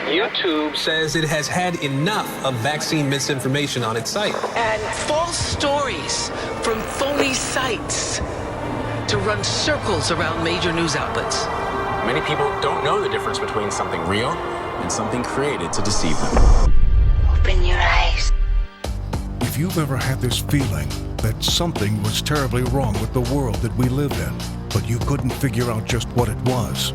YouTube says it has had enough of vaccine misinformation on its site. And false stories from phony sites to run circles around major news outlets. Many people don't know the difference between something real and something created to deceive them. Open your eyes. If you've ever had this feeling that something was terribly wrong with the world that we live in, but you couldn't figure out just what it was,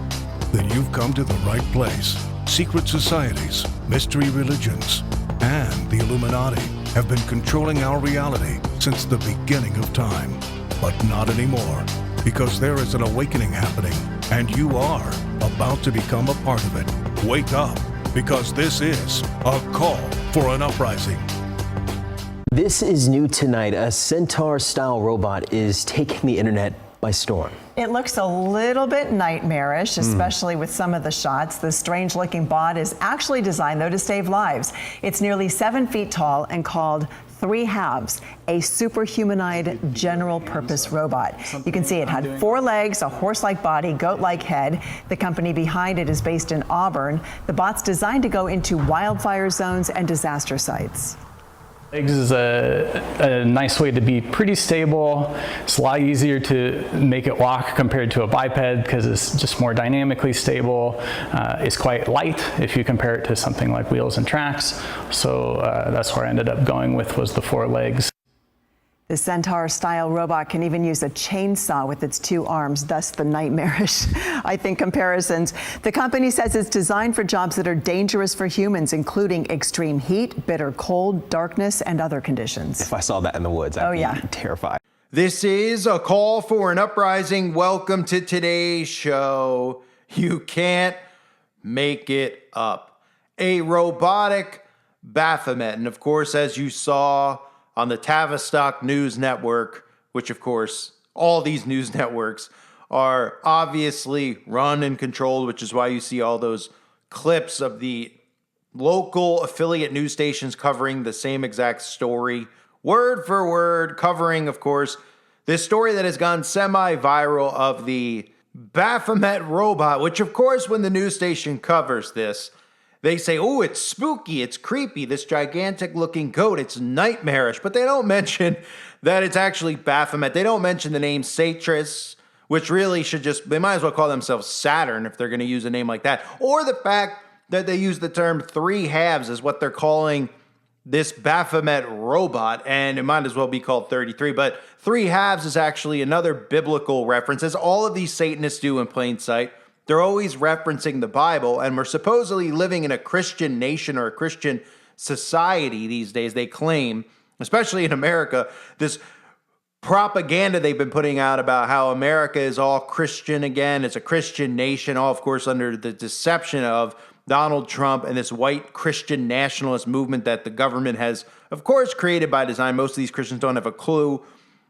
then you've come to the right place. Secret societies, mystery religions, and the Illuminati have been controlling our reality since the beginning of time. But not anymore, because there is an awakening happening, and you are about to become a part of it. Wake up, because this is a call for an uprising. This is new tonight. A Centaur-style robot is taking the internet by storm. It looks a little bit nightmarish, especially with some of the shots. The strange-looking bot is actually designed, though, to save lives. It's nearly 7 feet tall and called 3 Halves, a superhumanoid general-purpose robot. You can see it had 4 legs, a horse-like body, goat-like head. The company behind it is based in Auburn. The bot's designed to go into wildfire zones and disaster sites. Legs is a nice way to be pretty stable. It's a lot easier to make it walk compared to a biped because it's just more dynamically stable. It's quite light if you compare it to something like wheels and tracks. So that's where I ended up going with, was the 4 legs. The Centaur-style robot can even use a chainsaw with its 2 arms, thus the nightmarish, I think, comparisons. The company says it's designed for jobs that are dangerous for humans, including extreme heat, bitter cold, darkness, and other conditions. If I saw that in the woods, I'd be terrified. This is a call for an uprising. Welcome to today's show. You can't make it up. A robotic Baphomet. And of course, as you saw on the Tavistock News Network, which of course, all these news networks are obviously run and controlled, which is why you see all those clips of the local affiliate news stations covering the same exact story, word for word, covering, of course, this story that has gone semi-viral of the Baphomet robot, which of course, when the news station covers this, they say, oh, it's spooky, it's creepy, this gigantic looking goat, it's nightmarish. But they don't mention that it's actually Baphomet. They don't mention the name Satyress, which really should just, they might as well call themselves Saturn if they're going to use a name like that. Or the fact that they use the term 3 halves is what they're calling this Baphomet robot, and it might as well be called 33. But 3 halves is actually another biblical reference, as all of these Satanists do in plain sight. They're always referencing the Bible, and we're supposedly living in a Christian nation or a Christian society these days, they claim, especially in America. This propaganda they've been putting out about how America is all Christian again. It's a Christian nation, all, of course, under the deception of Donald Trump and this white Christian nationalist movement that the government has, of course, created by design. Most of these Christians don't have a clue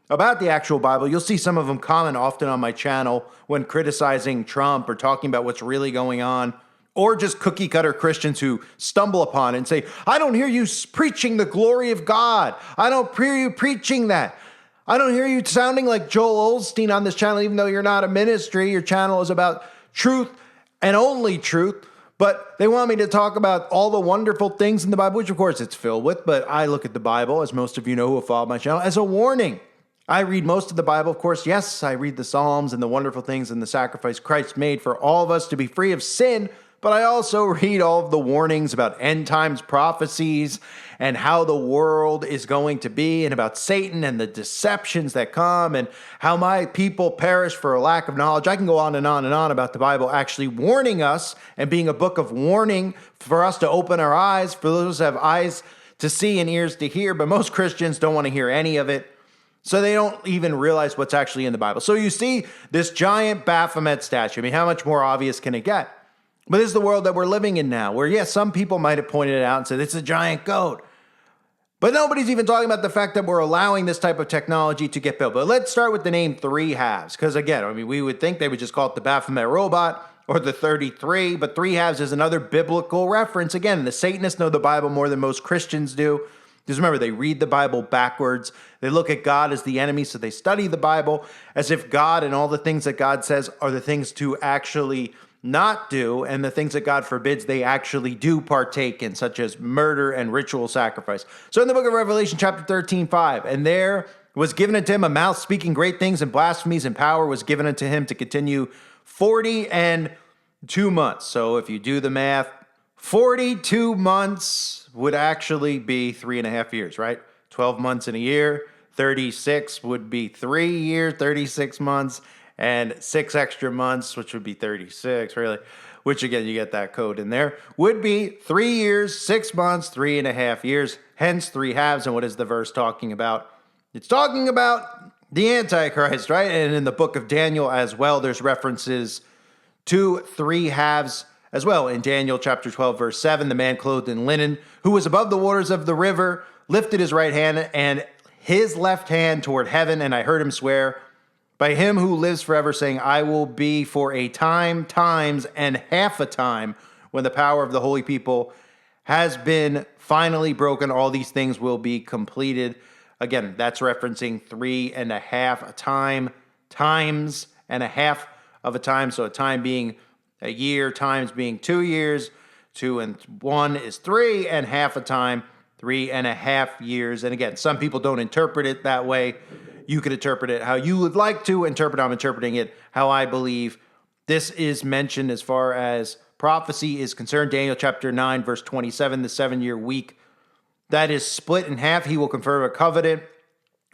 about the actual Bible. You'll see some of them comment often on my channel when criticizing Trump or talking about what's really going on, or just cookie cutter Christians who stumble upon it and say, I don't hear you preaching the glory of God. I don't hear you preaching that. I don't hear you sounding like Joel Osteen on this channel, even though you're not a ministry. Your channel is about truth and only truth. But they want me to talk about all the wonderful things in the Bible, which of course it's filled with. But I look at the Bible, as most of you know who have followed my channel, as a warning. I read most of the Bible, of course. Yes, I read the Psalms and the wonderful things and the sacrifice Christ made for all of us to be free of sin. But I also read all of the warnings about end times prophecies and how the world is going to be, and about Satan and the deceptions that come, and how my people perish for a lack of knowledge. I can go on and on and on about the Bible actually warning us and being a book of warning for us to open our eyes, for those who have eyes to see and ears to hear. But most Christians don't want to hear any of it. So they don't even realize what's actually in the Bible. So you see this giant Baphomet statue. I mean, how much more obvious can it get? But this is the world that we're living in now, where, yes, some people might have pointed it out and said, it's a giant goat. But nobody's even talking about the fact that we're allowing this type of technology to get built. But let's start with the name 3 halves. Because again, I mean, we would think they would just call it the Baphomet robot or the 33. But 3 halves is another biblical reference. Again, the Satanists know the Bible more than most Christians do. Because remember, they read the Bible backwards. They look at God as the enemy, so they study the Bible as if God and all the things that God says are the things to actually not do, and the things that God forbids they actually do partake in, such as murder and ritual sacrifice. So in the book of Revelation, chapter 13:5, and there was given unto him a mouth speaking great things and blasphemies, and power was given unto him to continue 42 months. So if you do the math, 42 months would actually be 3.5 years, right? 12 months in a year. 36 would be 3 years, 36 months, and 6 extra months, which would be 36, really, which again, you get that code in there, would be 3 years, 6 months, 3.5 years, hence 3 halves. And what is the verse talking about? It's talking about the Antichrist, right? And in the book of Daniel as well, there's references to 3 halves as well. In Daniel chapter 12, verse 7, the man clothed in linen, who was above the waters of the river, lifted his right hand and his left hand toward heaven, and I heard him swear by him who lives forever, saying, I will be for a time, times, and half a time, when the power of the holy people has been finally broken. All these things will be completed. Again, that's referencing 3.5 a time, times and a half of a time. So a time being a year, times being 2 years, 2 and 1 is 3, and half a time, 3.5 years. And again, some people don't interpret it that way. You could interpret it how you would like to interpret. I'm interpreting it how I believe this is mentioned as far as prophecy is concerned. Daniel chapter 9, verse 27, the 7-year week that is split in half. He will confirm a covenant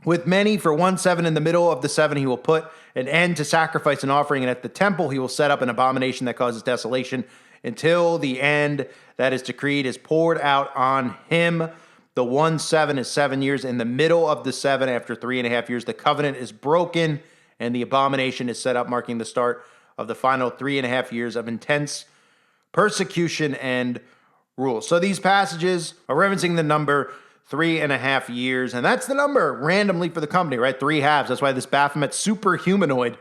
with many for 1 7. In the middle of the 7, he will put an end to sacrifice and offering. And at the temple, he will set up an abomination that causes desolation until the end that is decreed is poured out on him. The 1 7 is 7 years. In the middle of the 7, after 3.5 years, the covenant is broken and the abomination is set up, marking the start of the final 3.5 years of intense persecution and rule. So these passages are referencing the number 3.5 years, and that's the number randomly for the company, right? 3 halves. That's why this Baphomet superhumanoid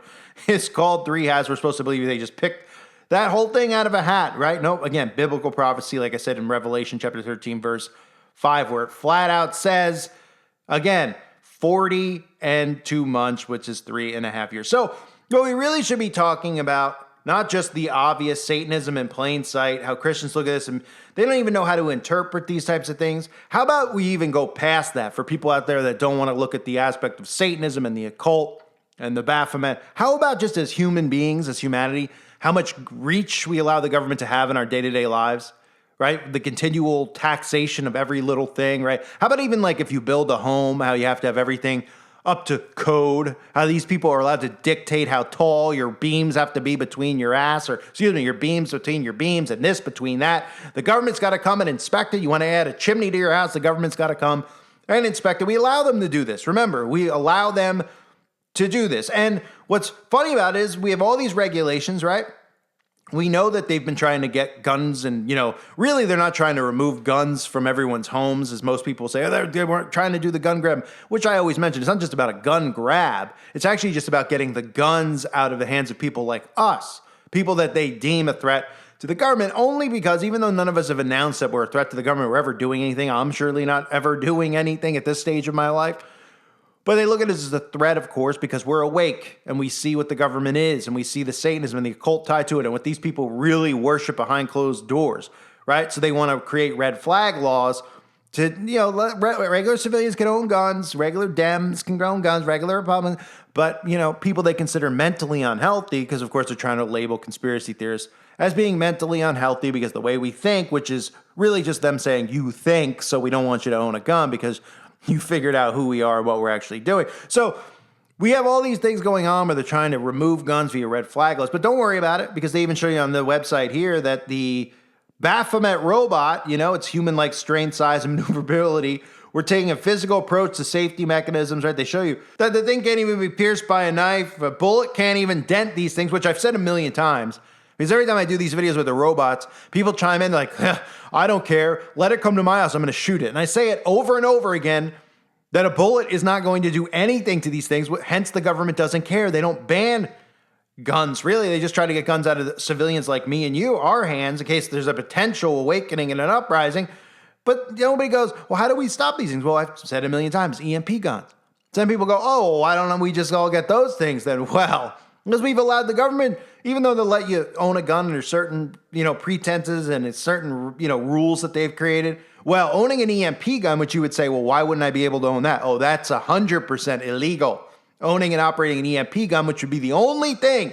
is called 3 halves. We're supposed to believe they just picked that whole thing out of a hat, right? No, again, biblical prophecy, like I said in Revelation chapter 13, verse 5, where it flat out says, again, 42 months, which is 3.5 years. So what we really should be talking about, not just the obvious Satanism in plain sight, how Christians look at this and they don't even know how to interpret these types of things. How about we even go past that for people out there that don't want to look at the aspect of Satanism and the occult and the Baphomet? How about just as human beings, as humanity, how much reach we allow the government to have in our day-to-day lives, right? The continual taxation of every little thing, right? How about even like if you build a home, how you have to have everything up to code, how these people are allowed to dictate how tall your beams have to be between your your beams between your beams and this between that. The government's got to come and inspect it. You want to add a chimney to your house, the government's got to come and inspect it. We allow them to do this. Remember, we allow them to do this. And what's funny about it is we have all these regulations, right? We know that they've been trying to get guns and, really they're not trying to remove guns from everyone's homes, as most people say. Oh, they weren't trying to do the gun grab, which I always mention. It's not just about a gun grab. It's actually just about getting the guns out of the hands of people like us, people that they deem a threat to the government, only because even though none of us have announced that we're a threat to the government, we're ever doing anything, I'm surely not ever doing anything at this stage of my life. But they look at it as a threat, of course, because we're awake and we see what the government is and we see the Satanism and the occult tied to it and what these people really worship behind closed doors, right? So they want to create red flag laws to, let regular civilians can own guns, regular Dems can own guns, regular Republicans, but, people they consider mentally unhealthy, because, of course, they're trying to label conspiracy theorists as being mentally unhealthy because the way we think, which is really just them saying, you think, so we don't want you to own a gun because you figured out who we are and what we're actually doing. So we have all these things going on where they're trying to remove guns via red flag laws. But don't worry about it, because they even show you on the website here that the Baphomet robot, it's human-like strength, size, and maneuverability. We're taking a physical approach to safety mechanisms, right? They show you that the thing can't even be pierced by a knife. A bullet can't even dent these things, which I've said a million times. Because every time I do these videos with the robots, people chime in like, I don't care. Let it come to my house. I'm going to shoot it. And I say it over and over again that a bullet is not going to do anything to these things. Hence, the government doesn't care. They don't ban guns. Really, they just try to get guns out of the civilians like me and you, our hands, in case there's a potential awakening and an uprising. But nobody goes, well, how do we stop these things? Well, I've said a million times, EMP guns. Some people go, oh, why don't we just all get those things then? Well, Because we've allowed the government, even though they'll let you own a gun under certain, pretenses and it's certain, rules that they've created. Well, owning an EMP gun, which you would say, well, why wouldn't I be able to own that? Oh, that's 100% illegal. Owning and operating an EMP gun, which would be the only thing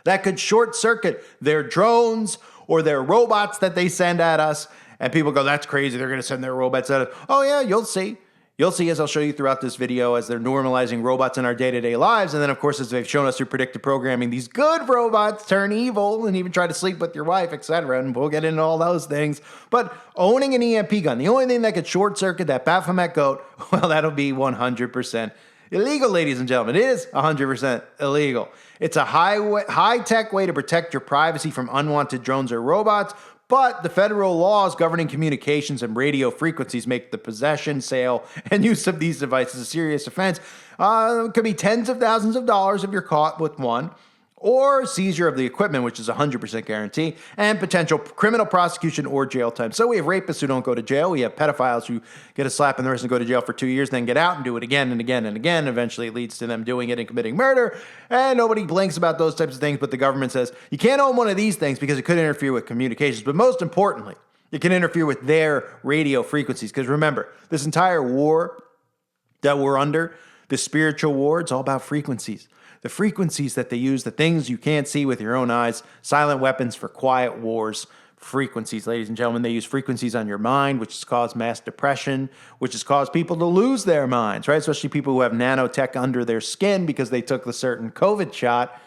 that could short circuit their drones or their robots that they send at us. And people go, that's crazy. They're going to send their robots at us. Oh, yeah, you'll see. You'll see, as I'll show you throughout this video, as they're normalizing robots in our day-to-day lives. And then, of course, as they've shown us through predictive programming, these good robots turn evil and even try to sleep with your wife, etc. And we'll get into all those things. But owning an EMP gun, the only thing that could short circuit that Baphomet goat, well, that'll be 100% illegal, ladies and gentlemen. It is 100% illegal. It's a high-tech way to protect your privacy from unwanted drones or robots. But the federal laws governing communications and radio frequencies make the possession, sale, and use of these devices a serious offense. It could be tens of thousands of dollars if you're caught with one, or seizure of the equipment, which is a 100% guarantee, and potential criminal prosecution or jail time. So we have rapists who don't go to jail. We have pedophiles who get a slap in the wrist and go to jail for 2 years, then get out and do it again and again and again. Eventually it leads to them doing it and committing murder. And nobody blinks about those types of things, but the government says, you can't own one of these things because it could interfere with communications. But most importantly, it can interfere with their radio frequencies. Because remember, this entire war that we're under, this spiritual war, it's all about frequencies. The frequencies that they use, the things you can't see with your own eyes, silent weapons for quiet wars, frequencies, ladies and gentlemen. They use frequencies on your mind, which has caused mass depression, which has caused people to lose their minds, right? Especially people who have nanotech under their skin because they took the certain COVID shot,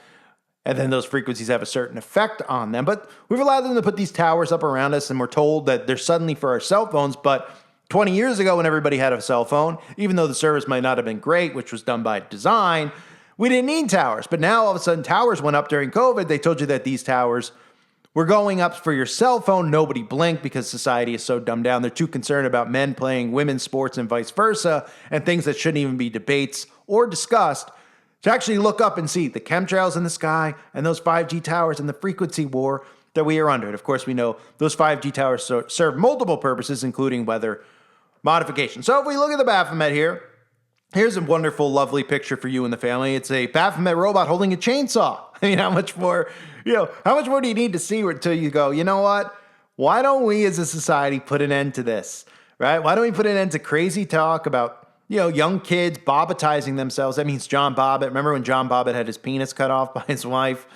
and then those frequencies have a certain effect on them. But we've allowed them to put these towers up around us, and we're told that they're suddenly for our cell phones, but 20 years ago when everybody had a cell phone, even though the service might not have been great, which was done by design, we didn't need towers. But now all of a sudden towers went up during COVID. They told you that these towers were going up for your cell phone. Nobody blinked because society is so dumbed down. They're too concerned about men playing women's sports and vice versa, and things that shouldn't even be debates or discussed, to actually look up and see the chemtrails in the sky and those 5G towers and the frequency war that we are under. And of course, we know those 5G towers serve multiple purposes, including weather modification. So if we look at the Baphomet here, here's a wonderful, lovely picture for you and the family. It's a Baphomet robot holding a chainsaw. I mean, how much more do you need to see until you go, you know what? Why don't we as a society put an end to this, right? Why don't we put an end to crazy talk about, young kids bobbitizing themselves? That means John Bobbitt. Remember when John Bobbitt had his penis cut off by his wife,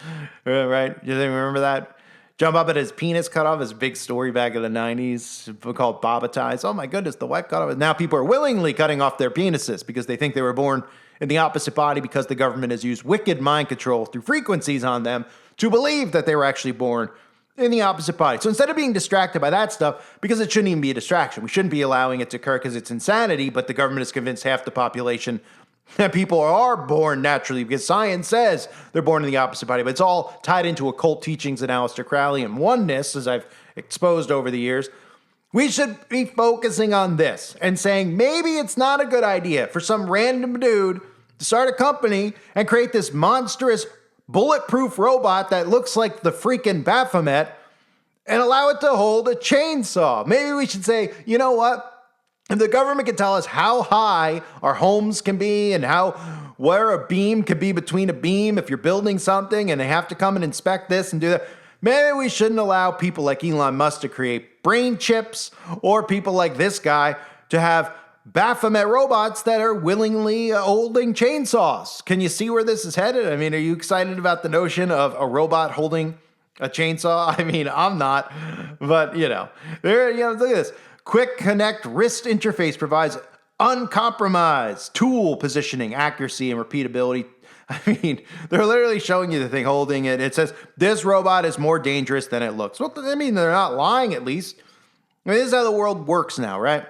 right? Do you remember that? John Bobbitt had his penis cut off, his big story back in the 90s called Bobbitize. Oh my goodness, the wife cut off. Now people are willingly cutting off their penises because they think they were born in the opposite body because the government has used wicked mind control through frequencies on them to believe that they were actually born in the opposite body. So instead of being distracted by that stuff, because it shouldn't even be a distraction, we shouldn't be allowing it to occur because it's insanity, but the government has convinced half the population that people are born naturally because science says they're born in the opposite body. But it's all tied into occult teachings and Aleister Crowley and oneness, as I've exposed over the years. We should be focusing on this and saying maybe it's not a good idea for some random dude to start a company and create this monstrous bulletproof robot that looks like the freaking Baphomet and allow it to hold a chainsaw. Maybe we should say, you know what? If the government can tell us how high our homes can be and where a beam could be between a beam if you're building something and they have to come and inspect this and do that, maybe we shouldn't allow people like Elon Musk to create brain chips or people like this guy to have Baphomet robots that are willingly holding chainsaws. Can you see where this is headed? I mean, are you excited about the notion of a robot holding a chainsaw? I mean, I'm not, but look at this. Quick Connect wrist interface provides uncompromised tool positioning, accuracy, and repeatability. I mean, they're literally showing you the thing holding it. It says, this robot is more dangerous than it looks. Well, I mean, they're not lying at least. I mean, this is how the world works now, right?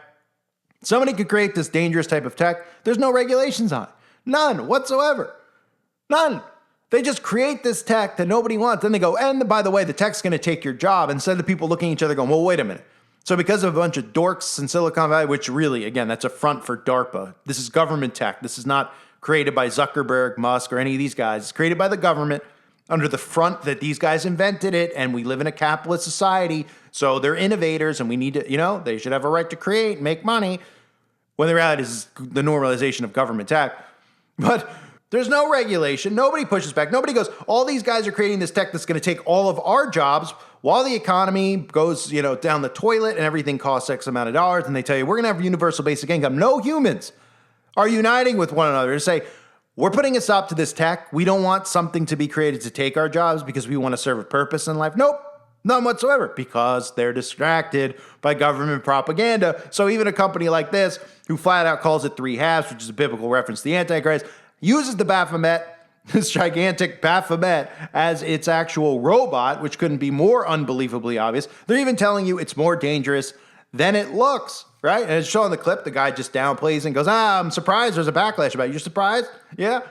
Somebody could create this dangerous type of tech. There's no regulations on it. None whatsoever. None. They just create this tech that nobody wants. Then they go, and by the way, the tech's going to take your job. Instead of people looking at each other going, well, wait a minute. So because of a bunch of dorks in Silicon Valley, which really, again, that's a front for DARPA. This is government tech. This is not created by Zuckerberg, Musk, or any of these guys. It's created by the government under the front that these guys invented it, and we live in a capitalist society, so they're innovators, and we need to, they should have a right to create and make money, when the reality is the normalization of government tech. But There's no regulation. Nobody pushes back. Nobody goes, all these guys are creating this tech that's going to take all of our jobs while the economy goes, down the toilet and everything costs X amount of dollars. And they tell you, we're going to have universal basic income. No humans are uniting with one another to say, we're putting a stop to this tech. We don't want something to be created to take our jobs because we want to serve a purpose in life. Nope. None whatsoever, because they're distracted by government propaganda. So even a company like this, who flat out calls it three halves, which is a biblical reference to the Antichrist, uses the Baphomet, this gigantic Baphomet, as its actual robot, which couldn't be more unbelievably obvious. They're even telling you it's more dangerous than it looks, right? And it's showing the clip, the guy just downplays and goes, I'm surprised there's a backlash about it. You're surprised? Yeah?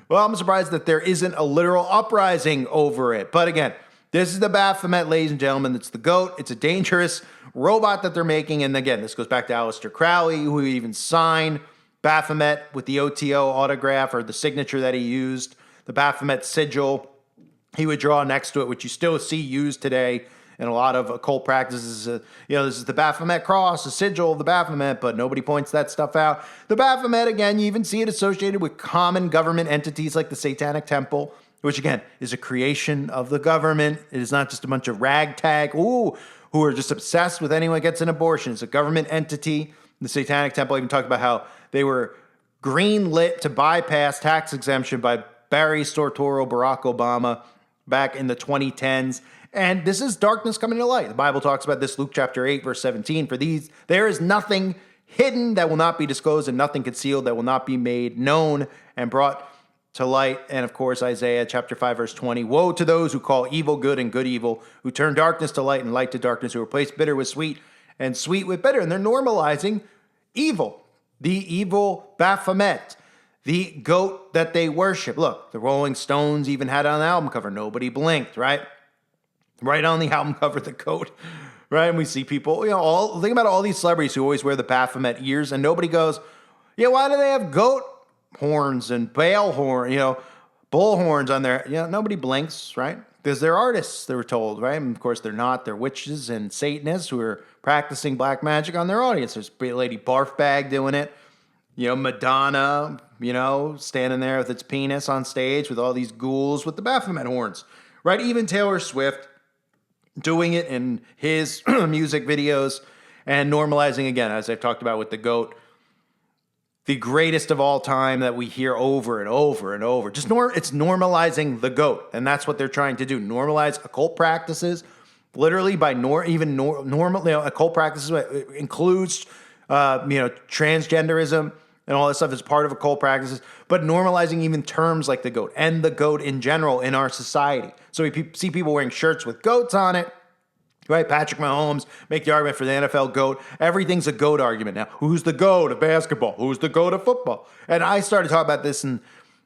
Well, I'm surprised that there isn't a literal uprising over it. But again, this is the Baphomet, ladies and gentlemen. It's the GOAT. It's a dangerous robot that they're making. And again, this goes back to Aleister Crowley, who even signed Baphomet with the OTO autograph or the signature that he used, the Baphomet sigil. He would draw next to it, which you still see used today in a lot of occult practices. This is the Baphomet cross, the sigil of the Baphomet, but nobody points that stuff out. The Baphomet, again, you even see it associated with common government entities like the Satanic Temple, which again is a creation of the government. It is not just a bunch of ragtag, who are just obsessed with anyone who gets an abortion. It's a government entity. The Satanic Temple even talked about how they were green-lit to bypass tax exemption by Barry Stortoro, Barack Obama, back in the 2010s. And this is darkness coming to light. The Bible talks about this, Luke chapter 8, verse 17. For these, there is nothing hidden that will not be disclosed, and nothing concealed that will not be made known and brought to light. And of course, Isaiah chapter 5, verse 20. Woe to those who call evil good and good evil, who turn darkness to light and light to darkness, who replace bitter with sweet and sweet with bitter. And they're normalizing evil. The evil Baphomet, the goat that they worship. Look, the Rolling Stones even had it on the album cover. Nobody blinked, right? Right on the album cover, the goat. Right? And we see people, think about all these celebrities who always wear the Baphomet ears, and nobody goes, why do they have goat horns and bull horns on there? Nobody blinks, right? Because they're artists, they were told, right? And of course, they're not. They're witches and Satanists who are practicing black magic on their audience. There's Lady Barfbag doing it. Madonna, standing there with its penis on stage with all these ghouls with the Baphomet horns, right? Even Taylor Swift doing it in his music videos and normalizing, again, as I've talked about with the GOAT, the greatest of all time that we hear over and over and over. It's normalizing the GOAT, and that's what they're trying to do. Normalize occult practices, literally by normal occult practices includes transgenderism and all this stuff is part of occult practices, but normalizing even terms like the GOAT and the GOAT in general in our society. So we see people wearing shirts with goats on it. Right, Patrick Mahomes, make the argument for the NFL GOAT. Everything's a GOAT argument now. Who's the GOAT of basketball? Who's the GOAT of football? And I started talking about this in,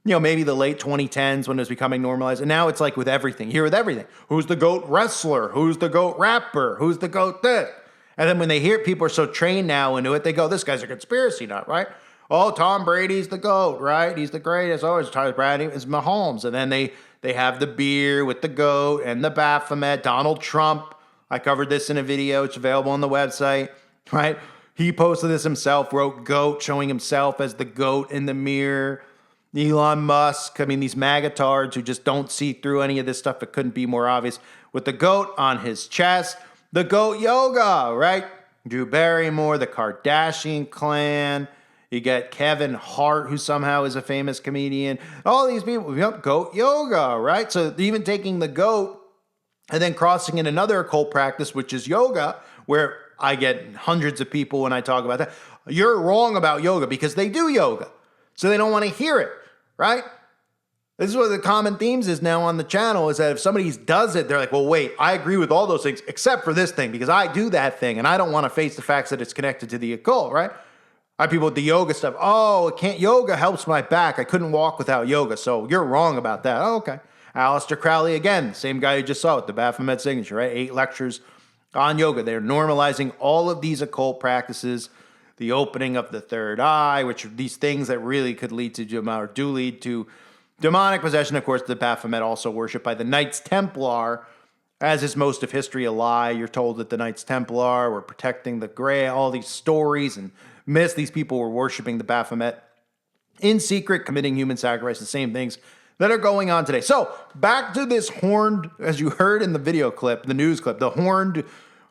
maybe the late 2010s when it was becoming normalized. And now it's like with everything. Here with everything. Who's the GOAT wrestler? Who's the GOAT rapper? Who's the GOAT this? And then when they hear people are so trained now into it, they go, this guy's a conspiracy nut, right? Oh, Tom Brady's the GOAT, right? He's the greatest. Oh, it's Tom Brady. It's Mahomes. And then they have the beer with the GOAT and the Baphomet. Donald Trump. I covered this in a video. It's available on the website, right? He posted this himself, wrote GOAT, showing himself as the GOAT in the mirror. Elon Musk, these magatards who just don't see through any of this stuff. It couldn't be more obvious. With the GOAT on his chest, the GOAT yoga, right? Drew Barrymore, the Kardashian clan. You get Kevin Hart, who somehow is a famous comedian. All these people, GOAT yoga, right? So even taking the GOAT and then crossing in another occult practice, which is yoga, where I get hundreds of people when I talk about that. You're wrong about yoga because they do yoga. So they don't want to hear it, right? This is what the common themes is now on the channel, is that if somebody does it, they're like, well, wait, I agree with all those things except for this thing because I do that thing and I don't want to face the facts that it's connected to the occult, right? I have people with the yoga stuff. Oh, yoga helps my back. I couldn't walk without yoga. So you're wrong about that. Oh, okay. Aleister Crowley, again, same guy you just saw with the Baphomet signature, right? 8 lectures on yoga. They're normalizing all of these occult practices, the opening of the third eye, which are these things that really could lead to, or do lead to demonic possession. Of course, the Baphomet also worshipped by the Knights Templar, as is most of history a lie. You're told that the Knights Templar were protecting the Grail, all these stories and myths. These people were worshiping the Baphomet in secret, committing human sacrifice, the same things that are going on today. So back to this horned, as you heard in the video clip, the news clip, the horned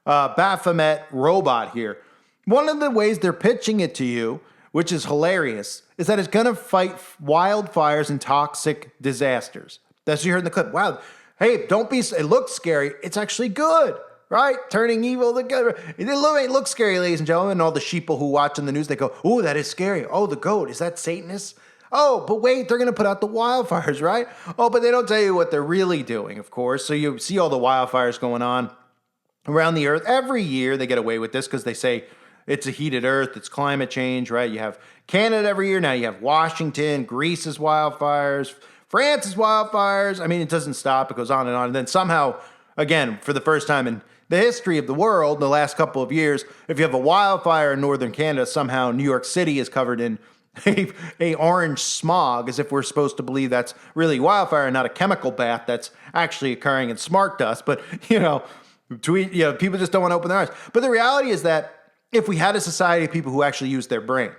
Baphomet robot here. One of the ways they're pitching it to you, which is hilarious, is that it's going to fight wildfires and toxic disasters. That's what you heard in the clip. Wow. Hey, don't be, it looks scary. It's actually good, right? Turning evil to good. It looks scary, ladies and gentlemen. And all the sheeple who watch in the news, they go, oh, that is scary. Oh, the goat, is that Satanist? Oh, but wait, they're going to put out the wildfires, right? Oh, but they don't tell you what they're really doing, of course. So you see all the wildfires going on around the earth. Every year they get away with this because they say it's a heated earth, it's climate change, right? You have Canada every year. Now you have Washington, Greece's wildfires, France's wildfires. I mean, it doesn't stop. It goes on. And then somehow, again, for the first time in the history of the world, the last couple of years, if you have a wildfire in northern Canada, somehow New York City is covered in a orange smog, as if we're supposed to believe that's really wildfire and not a chemical bath that's actually occurring in smart dust. But, people just don't want to open their eyes. But the reality is that if we had a society of people who actually use their brain,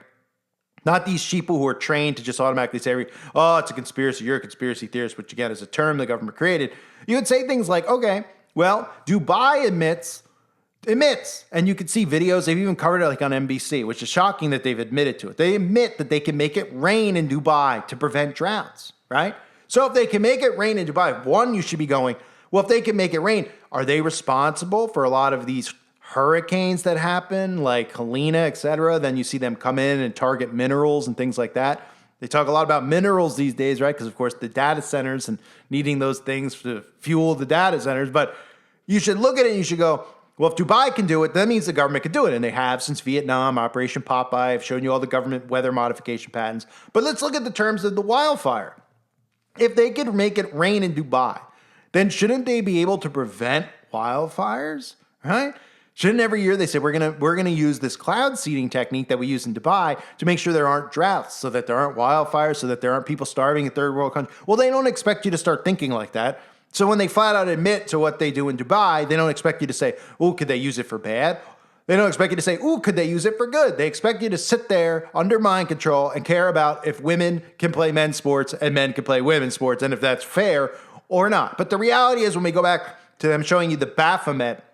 not these sheeple who are trained to just automatically say, oh, it's a conspiracy, you're a conspiracy theorist, which again is a term the government created, you would say things like, okay, well, Dubai emits, and you can see videos, they've even covered it like on NBC, which is shocking that they've admitted to it. They admit that they can make it rain in Dubai to prevent droughts, right? So if they can make it rain in Dubai, one, you should be going, well, if they can make it rain, are they responsible for a lot of these hurricanes that happen, like Helena, etc.? Then you see them come in and target minerals and things like that. They talk a lot about minerals these days, right? Because, of course, the data centers and needing those things to fuel the data centers. But you should look at it and you should go, well, if Dubai can do it, that means the government can do it. And they have since Vietnam, Operation Popeye. I've shown you all the government weather modification patents. But let's look at the terms of the wildfire. If they could make it rain in Dubai, then shouldn't they be able to prevent wildfires, right? Shouldn't every year they say, we're gonna use this cloud seeding technique that we use in Dubai to make sure there aren't droughts, so that there aren't wildfires, so that there aren't people starving in third world countries? Well, they don't expect you to start thinking like that. So when they flat out admit to what they do in Dubai, they don't expect you to say, oh, could they use it for bad? They don't expect you to say, oh, could they use it for good? They expect you to sit there under mind control and care about if women can play men's sports and men can play women's sports, and if that's fair or not. But the reality is, when we go back to them showing you the Baphomet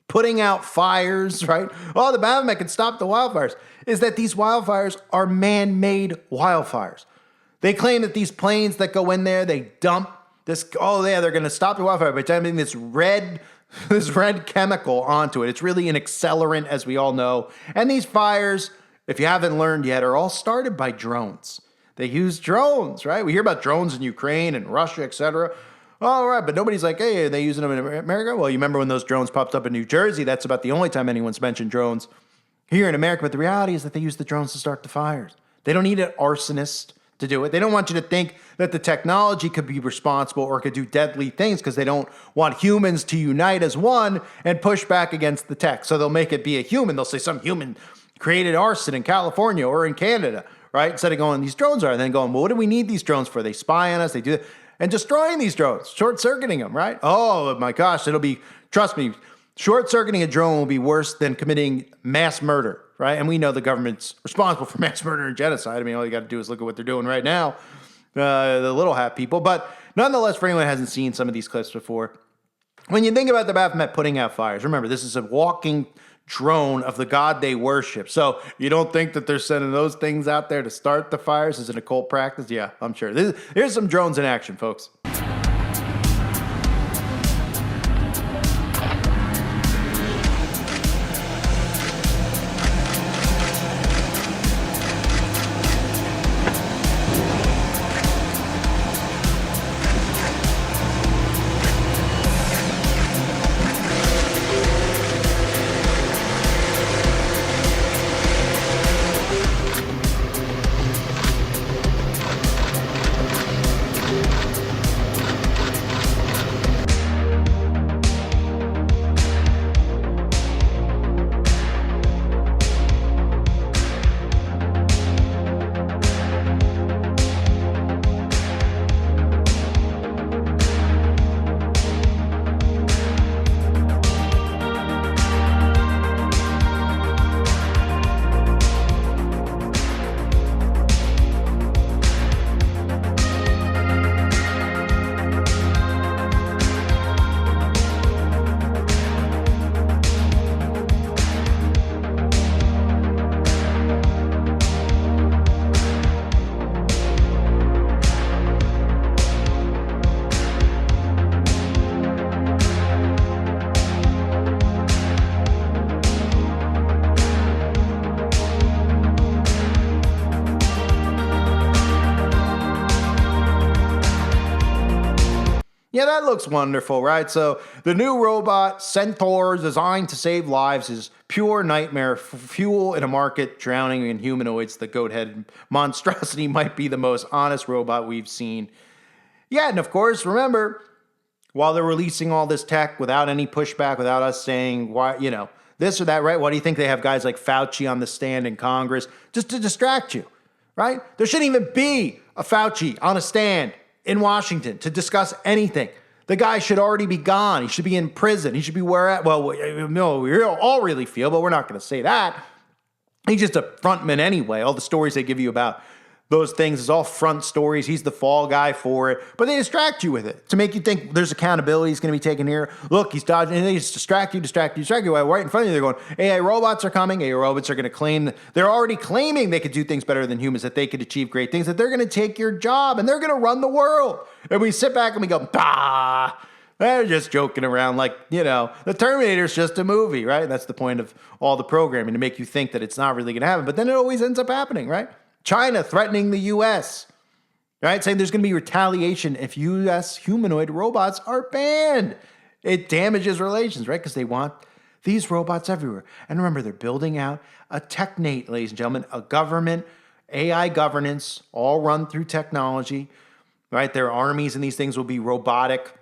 putting out fires, right? Oh, the Baphomet can stop the wildfires, is that these wildfires are man-made wildfires. They claim that these planes that go in there, they dump this, oh yeah, they're going to stop the wildfire by dumping this red chemical onto it. It's really an accelerant, as we all know. And these fires, if you haven't learned yet, are all started by drones. They use drones, right? We hear about drones in Ukraine and Russia, etc. All right, but nobody's like, hey, are they using them in America? Well, you remember when those drones popped up in New Jersey? That's about the only time anyone's mentioned drones here in America. But the reality is that they use the drones to start the fires. They don't need an arsonist to do it. They don't want you to think that the technology could be responsible or could do deadly things, because they don't want humans to unite as one and push back against the tech. So they'll make it be a human. They'll say some human created arson in California or in Canada, right? Instead of going, these drones are, and then going, well, what do we need these drones for? They spy on us. They do that. And destroying these drones, short-circuiting them, right? Oh my gosh, trust me, short-circuiting a drone will be worse than committing mass murder, right? And we know the government's responsible for mass murder and genocide. I mean, all you got to do is look at what they're doing right now, the little hat people. But nonetheless, for anyone who hasn't seen some of these clips before, when you think about the Baphomet putting out fires, remember, this is a walking drone of the god they worship. So you don't think that they're sending those things out there to start the fires as an occult practice? Yeah, I'm sure. Here's some drones in action, folks. Yeah, that looks wonderful, right? So the new robot, Centaur, designed to save lives, is pure nightmare fuel in a market drowning in humanoids. The goat-headed monstrosity might be the most honest robot we've seen. Yeah, and of course, remember, while they're releasing all this tech without any pushback, without us saying, why, this or that, right? Why do you think they have guys like Fauci on the stand in Congress? Just to distract you, right? There shouldn't even be a Fauci on a stand in Washington to discuss anything. The guy should already be gone. He should be in prison. He should be no, we all really feel, but we're not going to say that. He's just a frontman anyway. All the stories they give you about those things is all front stories. He's the fall guy for it. But they distract you with it to make you think there's accountability is going to be taken here. Look, he's dodging. And they just distract you. While right in front of you, they're going, AI robots are coming. AI robots are going to claim. They're already claiming they could do things better than humans, that they could achieve great things, that they're going to take your job, and they're going to run the world. And we sit back and we go, bah. They're just joking around like, the Terminator's just a movie, right? That's the point of all the programming, to make you think that it's not really going to happen. But then it always ends up happening, right? China threatening the U.S., right? Saying there's going to be retaliation if U.S. humanoid robots are banned. It damages relations, right? Because they want these robots everywhere. And remember, they're building out a technate, ladies and gentlemen, a government, AI governance, all run through technology, right? Their armies and these things will be robotic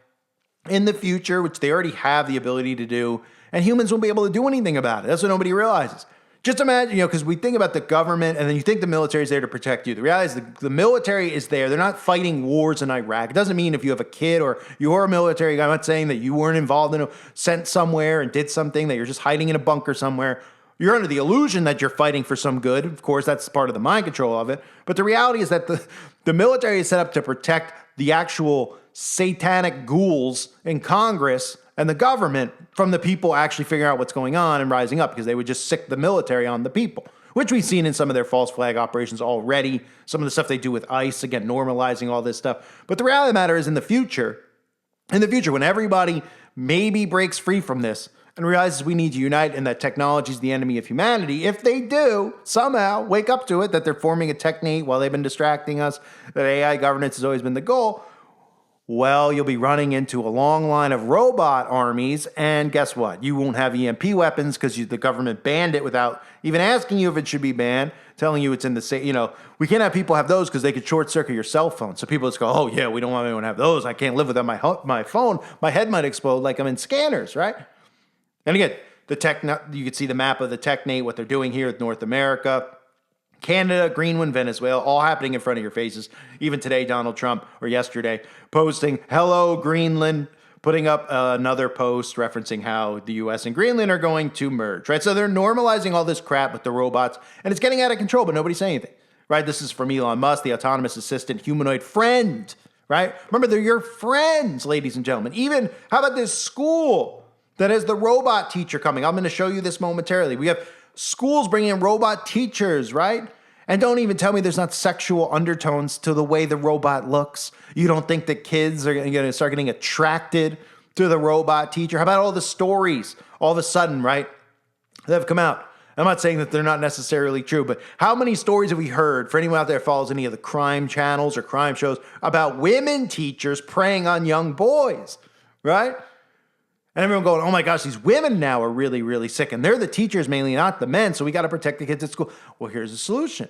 in the future, which they already have the ability to do. And humans won't be able to do anything about it. That's what nobody realizes. Just imagine, because we think about the government and then you think the military is there to protect you. The reality is the military is there. They're not fighting wars in Iraq. It doesn't mean if you have a kid or you're a military guy, I'm not saying that you weren't involved in sent somewhere and did something, that you're just hiding in a bunker somewhere. You're under the illusion that you're fighting for some good. Of course, that's part of the mind control of it. But the reality is that the military is set up to protect the actual satanic ghouls in Congress and the government from the people actually figuring out what's going on and rising up, because they would just sick the military on the people, which we've seen in some of their false flag operations already, some of the stuff they do with ICE, again, normalizing all this stuff. But the reality of the matter is in the future, when everybody maybe breaks free from this and realizes we need to unite and that technology is the enemy of humanity, if they do somehow wake up to it, that they're forming a technate while they've been distracting us, that AI governance has always been the goal, well, you'll be running into a long line of robot armies, and guess what? You won't have EMP weapons because the government banned it without even asking you if it should be banned, telling you it's in the same, we can't have people have those because they could short circuit your cell phone. So people just go, oh yeah, we don't want anyone to have those. I can't live without my phone. My head might explode like I'm in scanners, right? And again, you can see the map of the technate, what they're doing here with North America. Canada, Greenland, Venezuela, all happening in front of your faces. Even today, Donald Trump, or yesterday, posting, hello, Greenland, putting up another post referencing how the U.S. and Greenland are going to merge, right? So they're normalizing all this crap with the robots, and it's getting out of control, but nobody's saying anything, right? This is from Elon Musk, the autonomous assistant humanoid friend, right? Remember, they're your friends, ladies and gentlemen. Even, how about this school that has the robot teacher coming? I'm going to show you this momentarily. We have schools bringing in robot teachers, right? And don't even tell me there's not sexual undertones to the way the robot looks. You don't think that kids are going to start getting attracted to the robot teacher? How about all the stories all of a sudden, right, that have come out? I'm not saying that they're not necessarily true, but how many stories have we heard, for anyone out there who follows any of the crime channels or crime shows, about women teachers preying on young boys, right? And everyone going, oh my gosh, these women now are really, really sick. And they're the teachers mainly, not the men. So we got to protect the kids at school. Well, here's the solution.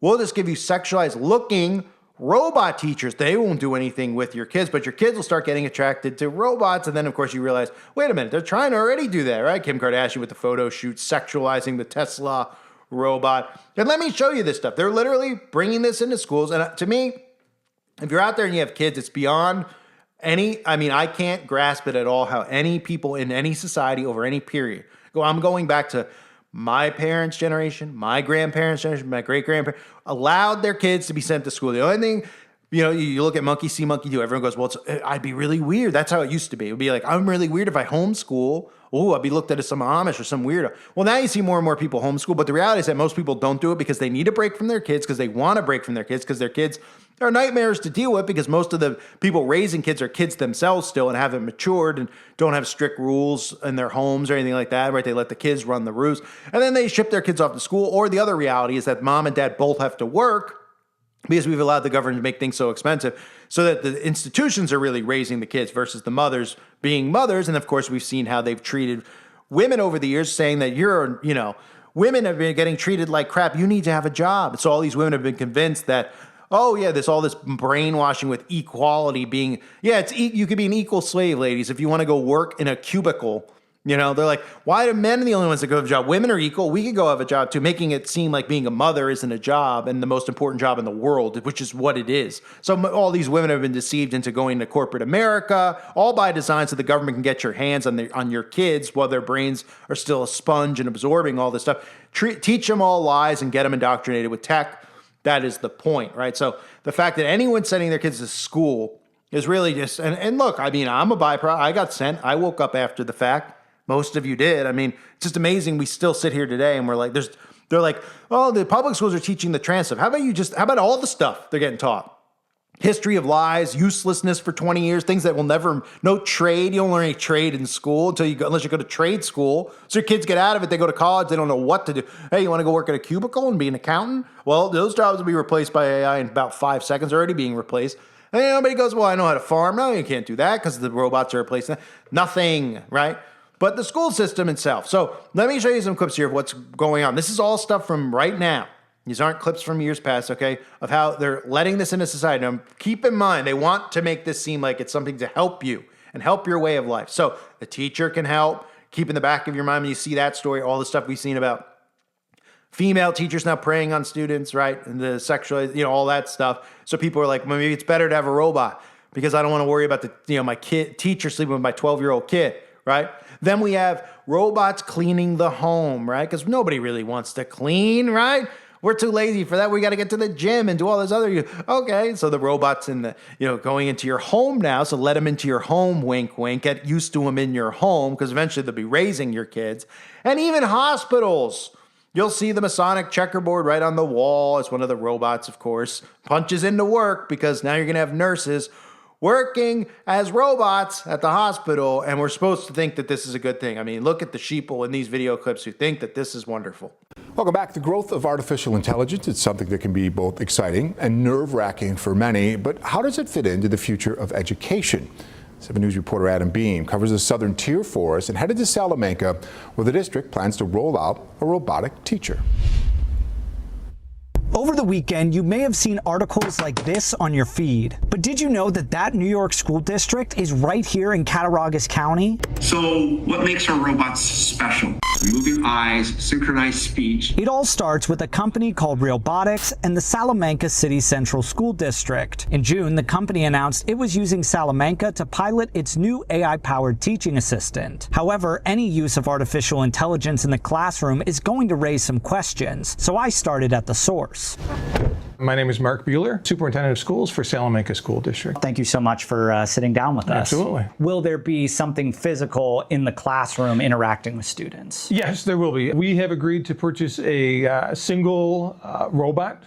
We'll just give you sexualized looking robot teachers. They won't do anything with your kids, but your kids will start getting attracted to robots. And then, of course, you realize, wait a minute, they're trying to already do that, right? Kim Kardashian with the photo shoot, sexualizing the Tesla robot. And let me show you this stuff. They're literally bringing this into schools. And to me, if you're out there and you have kids, it's beyond I can't grasp it at all how any people in any society over any period, I'm going back to my parents' generation, my grandparents' generation, my great-grandparents, allowed their kids to be sent to school. The only thing, you look at monkey see, monkey do. Everyone goes, well, I'd be really weird. That's how it used to be. It would be like, I'm really weird if I homeschool. Oh, I'd be looked at as some Amish or some weirdo. Well, now you see more and more people homeschool, but the reality is that most people don't do it because they need a break from their kids, because they want to break from their kids, because their kids are nightmares to deal with, because most of the people raising kids are kids themselves still and haven't matured and don't have strict rules in their homes or anything like that, right? They let the kids run the roost, and then they ship their kids off to school. Or the other reality is that mom and dad both have to work because we've allowed the government to make things so expensive. so that the institutions are really raising the kids versus the mothers being mothers. And of course, we've seen how they've treated women over the years, saying that women have been getting treated like crap. You need to have a job. So all these women have been convinced that, oh yeah, all this brainwashing with equality being, you could be an equal slave, ladies, if you want to go work in a cubicle. They're like, why are men the only ones that go have a job? Women are equal. We could go have a job too, making it seem like being a mother isn't a job and the most important job in the world, which is what it is. So all these women have been deceived into going to corporate America, all by design, so the government can get your hands on your kids while their brains are still a sponge and absorbing all this stuff. Teach them all lies and get them indoctrinated with tech. That is the point, right? So the fact that anyone sending their kids to school is really just, and look, I mean, I'm a byproduct. I got sent. I woke up after the fact. Most of you did. I mean, it's just amazing. We still sit here today and we're like, they're like, oh, the public schools are teaching the trans stuff. How about all the stuff they're getting taught? History of lies, uselessness for 20 years, things that will never, no trade. You don't learn any trade in school unless you go to trade school. So your kids get out of it. They go to college. They don't know what to do. Hey, you want to go work at a cubicle and be an accountant? Well, those jobs will be replaced by AI in about 5 seconds, already being replaced. And nobody goes, well, I know how to farm. No, you can't do that because the robots are replacing that. Nothing, right? But the school system itself. So let me show you some clips here of what's going on. This is all stuff from right now. These aren't clips from years past, okay, of how they're letting this into society. Now, keep in mind, they want to make this seem like it's something to help you and help your way of life. So the teacher can help. Keep in the back of your mind when you see that story, all the stuff we've seen about female teachers now preying on students, right? And the sexual, all that stuff. So people are like, well, maybe it's better to have a robot because I don't want to worry about my teacher sleeping with my 12-year-old kid, right? Then we have robots cleaning the home, right? Because nobody really wants to clean, right? We're too lazy for that. We got to get to the gym and do all this other. Okay, so the robots going into your home now. So let them into your home, wink, wink. Get used to them in your home because eventually they'll be raising your kids. And even hospitals. You'll see the Masonic checkerboard right on the wall. It's one of the robots, of course. Punches into work because now you're going to have nurses working as robots at the hospital, and we're supposed to think that this is a good thing. I mean, look at the sheeple in these video clips who think that this is wonderful. Welcome back. The growth of artificial intelligence is something that can be both exciting and nerve-wracking for many, but how does it fit into the future of education? 7 News reporter Adam Beam covers the southern tier for us and headed to Salamanca, where the district plans to roll out a robotic teacher. Over the weekend, you may have seen articles like this on your feed. But did you know that New York school district is right here in Cattaraugus County? So what makes our robots special? Moving eyes, synchronized speech. It all starts with a company called Realbotics and the Salamanca City Central School District. In June, the company announced it was using Salamanca to pilot its new AI-powered teaching assistant. However, any use of artificial intelligence in the classroom is going to raise some questions, so I started at the source. My name is Mark Bueller, Superintendent of Schools for Salamanca School District. Thank you so much for sitting down with us. Absolutely. Will there be something physical in the classroom interacting with students? Yes, there will be. We have agreed to purchase a single robot.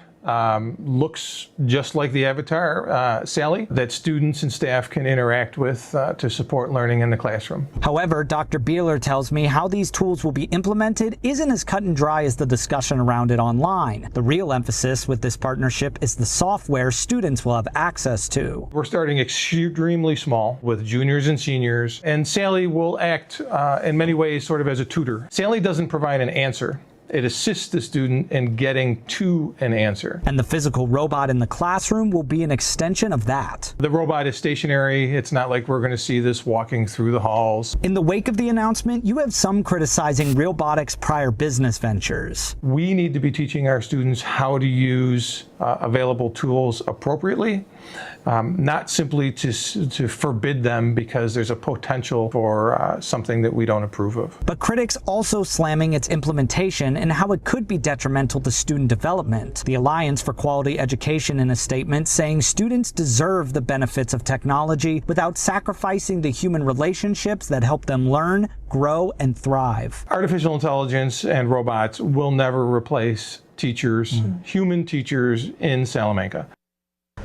Looks just like the avatar, Sally, that students and staff can interact with to support learning in the classroom. However, Dr. Bueller tells me how these tools will be implemented isn't as cut and dry as the discussion around it online. The real emphasis with this partnership is the software students will have access to. We're starting extremely small with juniors and seniors, and Sally will act in many ways sort of as a tutor. Sally doesn't provide an answer. It assists the student in getting to an answer. And the physical robot in the classroom will be an extension of that. The robot is stationary. It's not like we're going to see this walking through the halls. In the wake of the announcement, you have some criticizing Realbotics' prior business ventures. We need to be teaching our students how to use available tools appropriately, not simply to forbid them because there's a potential for something that we don't approve of. But critics also slamming its implementation and how it could be detrimental to student development. The Alliance for Quality Education in a statement saying students deserve the benefits of technology without sacrificing the human relationships that help them learn, grow, and thrive. Artificial intelligence and robots will never replace teachers, human teachers in Salamanca.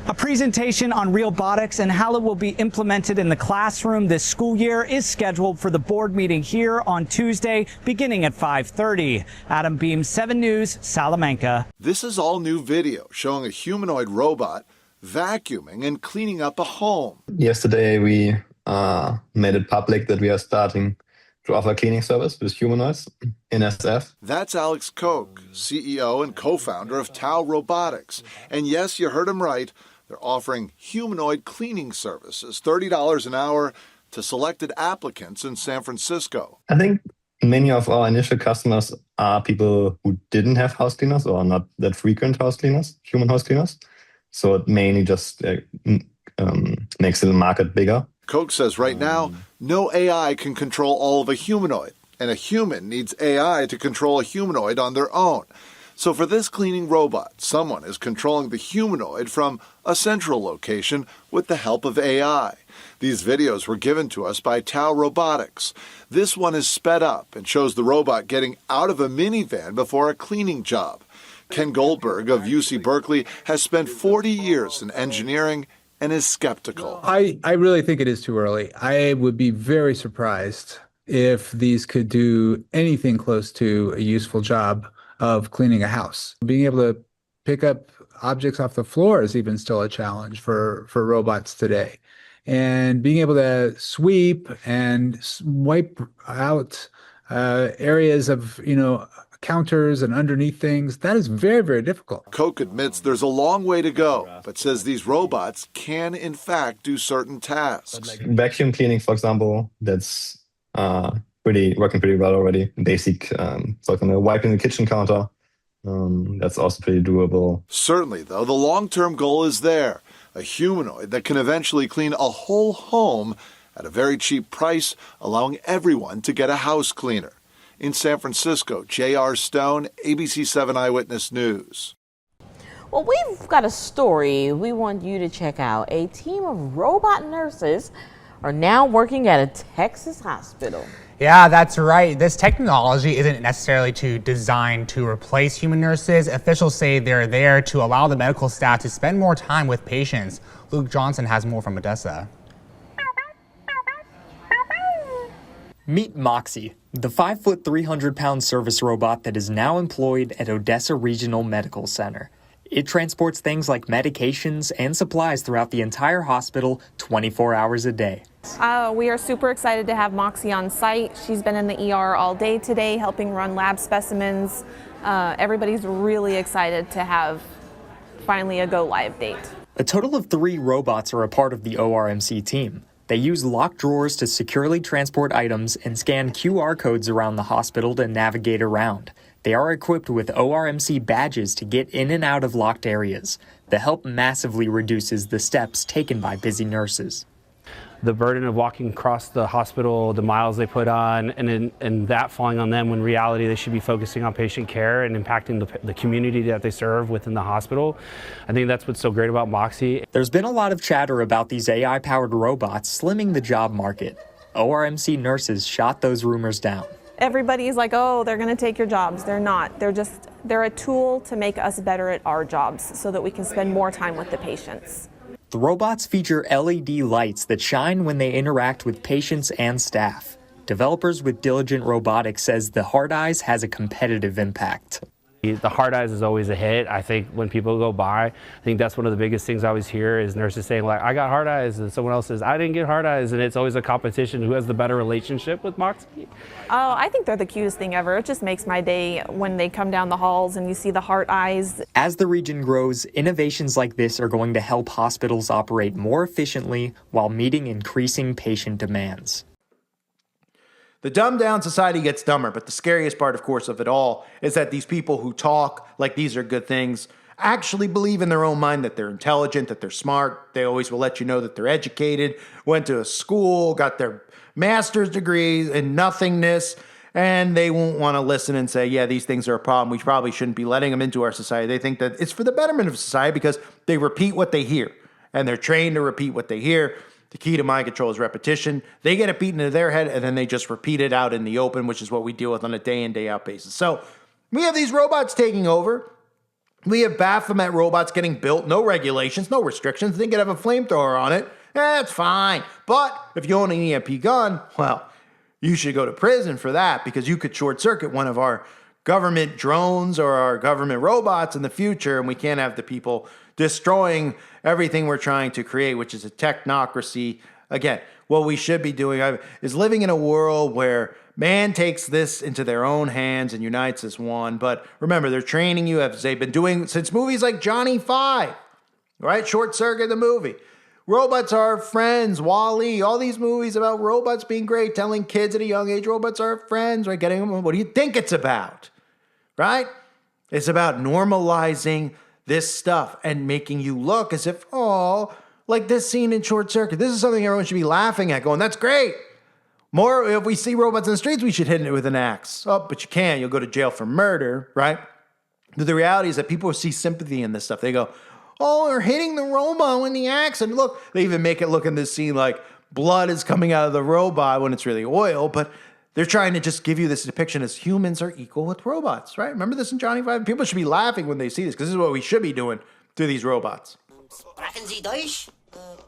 A presentation on Realbotics and how it will be implemented in the classroom this school year is scheduled for the board meeting here on Tuesday, beginning at 5:30. Adam Beam, 7 News, Salamanca. This is all new video showing a humanoid robot vacuuming and cleaning up a home. Yesterday, we made it public that we are starting to offer cleaning service with humanoids in SF. That's Alex Koch, CEO and co-founder of Tau Robotics. And yes, you heard him right. They're offering humanoid cleaning services, $30 an hour to selected applicants in San Francisco. I think many of our initial customers are people who didn't have house cleaners or not that frequent house cleaners, human house cleaners. So it mainly just makes the market bigger. Koch says right now, no AI can control all of a humanoid, and a human needs AI to control a humanoid on their own. So for this cleaning robot, someone is controlling the humanoid from a central location with the help of AI. These videos were given to us by Tau Robotics. This one is sped up and shows the robot getting out of a minivan before a cleaning job. Ken Goldberg of UC Berkeley has spent 40 years in engineering and is skeptical. I really think it is too early. I would be very surprised if these could do anything close to a useful job of cleaning a house. Being able to pick up objects off the floor is even still a challenge for robots today. And being able to sweep and wipe out areas of, counters and underneath things, that is very, very difficult. Koch admits there's a long way to go, but says these robots can, in fact, do certain tasks. Like vacuum cleaning, for example, that's working pretty well already. Basic, for example, wiping the kitchen counter, that's also pretty doable. Certainly, though, the long-term goal is there. A humanoid that can eventually clean a whole home at a very cheap price, allowing everyone to get a house cleaner. In San Francisco, J.R. Stone, ABC 7 Eyewitness News. Well, we've got a story we want you to check out. A team of robot nurses are now working at a Texas hospital. Yeah, that's right. This technology isn't necessarily designed to replace human nurses. Officials say they're there to allow the medical staff to spend more time with patients. Luke Johnson has more from Odessa. Meet Moxie, the 5-foot, 300-pound service robot that is now employed at Odessa Regional Medical Center. It transports things like medications and supplies throughout the entire hospital 24 hours a day. We are super excited to have Moxie on site. She's been in the ER all day today helping run lab specimens. Everybody's really excited to have finally a go-live date. A total of 3 robots are a part of the ORMC team. They use locked drawers to securely transport items and scan QR codes around the hospital to navigate around. They are equipped with ORMC badges to get in and out of locked areas. The help massively reduces the steps taken by busy nurses. The burden of walking across the hospital, the miles they put on, and that falling on them when in reality they should be focusing on patient care and impacting the community that they serve within the hospital. I think that's what's so great about Moxie. There's been a lot of chatter about these AI-powered robots slimming the job market. ORMC nurses shot those rumors down. Everybody's like, oh, they're going to take your jobs. They're not. They're a tool to make us better at our jobs so that we can spend more time with the patients. The robots feature LED lights that shine when they interact with patients and staff. Developers with Diligent Robotics says the hard eyes has a competitive impact. The hard eyes is always a hit. I think when people go by, I think that's one of the biggest things I always hear is nurses saying like, I got hard eyes, and someone else says, I didn't get hard eyes, and it's always a competition who has the better relationship with Moxie. Oh, I think they're the cutest thing ever. It just makes my day when they come down the halls and you see the heart eyes. As the region grows, innovations like this are going to help hospitals operate more efficiently while meeting increasing patient demands. The dumbed down society gets dumber, but the scariest part, of course, of it all is that these people who talk like these are good things actually believe in their own mind that they're intelligent, that they're smart. They always will let you know that they're educated, went to a school, got their master's degree in nothingness, and they won't want to listen and say, yeah, these things are a problem. We probably shouldn't be letting them into our society. They think that it's for the betterment of society because they repeat what they hear, and they're trained to repeat what they hear. The key to mind control is repetition. They get it beaten into their head, and then they just repeat it out in the open, which is what we deal with on a day in, day out basis. So we have these robots taking over. We have Baphomet robots getting built, no regulations, no restrictions. They could have a flamethrower on it. That's fine. But if you own an EMP gun, well, you should go to prison for that because you could short circuit one of our government drones or our government robots in the future, and we can't have the people destroying everything we're trying to create, which is a technocracy. Again, what we should be doing is living in a world where man takes this into their own hands and unites as one. But remember, they're training you as they've been doing since movies like Johnny 5, right? Short Circuit, the movie. Robots are our friends, Wall-E, all these movies about robots being great, telling kids at a young age, robots are our friends, right? Getting them, what do you think it's about, right? It's about normalizing this stuff and making you look as if, oh, like this scene in Short Circuit. This is something everyone should be laughing at, going, that's great. More, if we see robots in the streets, we should hit it with an axe. Oh, but you can't. You'll go to jail for murder, right? But the reality is that people see sympathy in this stuff. They go, oh, they're hitting the robot with the axe. And look, they even make it look in this scene like blood is coming out of the robot when it's really oil. But they're trying to just give you this depiction as humans are equal with robots, right? Remember this in Johnny 5? People should be laughing when they see this because this is what we should be doing to these robots. Sprechen Sie Deutsch?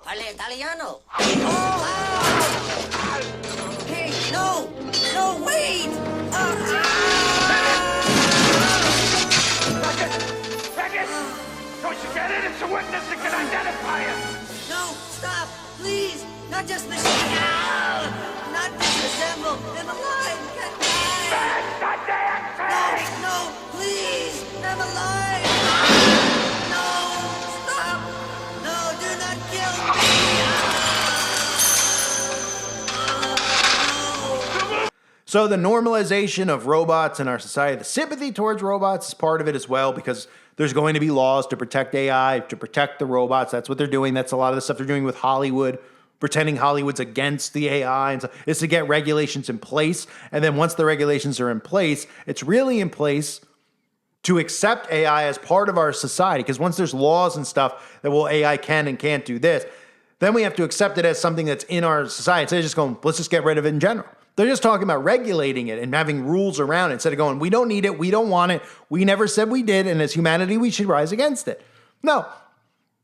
Parle Italiano? Hey, no, wait! Don't you get it? It's a witness that can identify him! No, stop! Please! Not just the not disassemble! I'm alive! Can't die! No, please! I'm alive! No! Stop! No, do not kill me! So the normalization of robots in our society, the sympathy towards robots is part of it as well, because there's going to be laws to protect AI, to protect the robots. That's what they're doing. That's a lot of the stuff they're doing with Hollywood, pretending Hollywood's against the AI. And so it's to get regulations in place. And then once the regulations are in place, it's really in place to accept AI as part of our society. Because once there's laws and stuff that, well, AI can and can't do this, then we have to accept it as something that's in our society. Instead of just going, let's just get rid of it in general. They're just talking about regulating it and having rules around it instead of going, we don't need it, we don't want it, we never said we did, and as humanity, we should rise against it. No.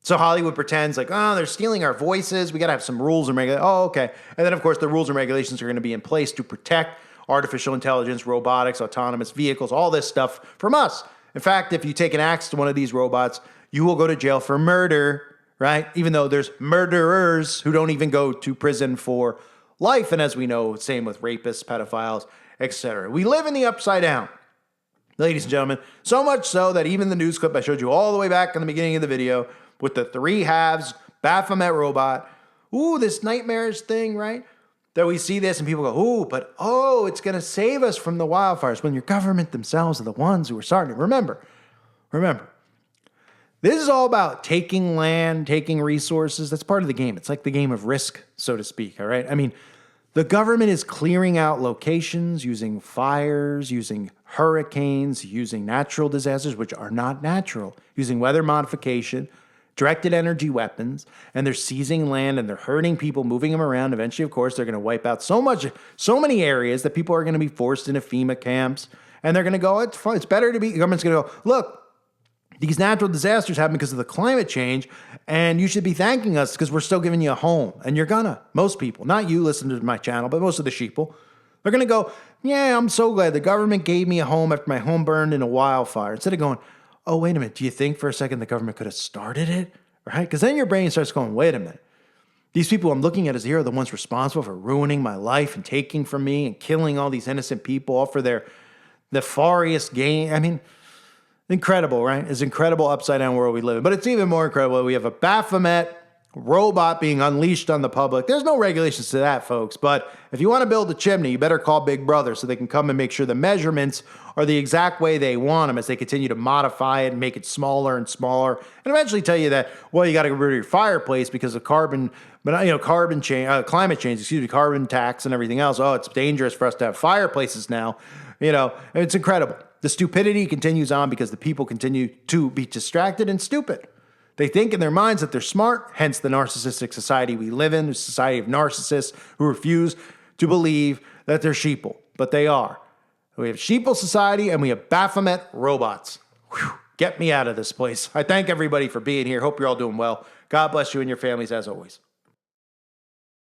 So Hollywood pretends like, oh, they're stealing our voices, we got to have some rules and regulations. Oh, okay. And then, of course, the rules and regulations are going to be in place to protect artificial intelligence, robotics, autonomous vehicles, all this stuff from us. In fact, if you take an axe to one of these robots, you will go to jail for murder, right? Even though there's murderers who don't even go to prison for life, and as we know, same with rapists, pedophiles, etc. We live in the upside down, ladies and gentlemen, so much so that even the news clip I showed you all the way back in the beginning of the video with the 3 halves Baphomet robot, ooh, this nightmarish thing, right? That we see this and people go, ooh, but it's going to save us from the wildfires, when your government themselves are the ones who are starting it. Remember, this is all about taking land, taking resources. That's part of the game. It's like the game of Risk, so to speak, all right? I mean, the government is clearing out locations using fires, using hurricanes, using natural disasters, which are not natural, using weather modification, directed energy weapons, and they're seizing land and they're hurting people, moving them around. Eventually, of course, they're going to wipe out so many areas that people are going to be forced into FEMA camps, and they're going to go, it's fine. It's better to be, the government's going to go, look, these natural disasters happen because of the climate change, and you should be thanking us because we're still giving you a home. And you're gonna. Most people, not you listen to my channel, but most of the sheeple, they're gonna go, yeah, I'm so glad the government gave me a home after my home burned in a wildfire. Instead of going, oh, wait a minute, do you think for a second the government could have started it? Right? Because then your brain starts going, wait a minute. These people I'm looking at as here are the ones responsible for ruining my life and taking from me and killing all these innocent people, all for their nefarious gain. I mean, incredible, right? It's an incredible upside down world we live in. But it's even more incredible that we have a Baphomet robot being unleashed on the public. There's no regulations to that, folks. But if you want to build a chimney, you better call Big Brother so they can come and make sure the measurements are the exact way they want them as they continue to modify it and make it smaller and smaller. And eventually tell you that, well, you got to get rid of your fireplace because of climate change, carbon tax and everything else. Oh, it's dangerous for us to have fireplaces now. It's incredible. The stupidity continues on because the people continue to be distracted and stupid. They think in their minds that they're smart, hence the narcissistic society we live in, a society of narcissists who refuse to believe that they're sheeple, but they are. We have sheeple society and we have Baphomet robots. Whew, get me out of this place. I thank everybody for being here. Hope you're all doing well. God bless you and your families as always.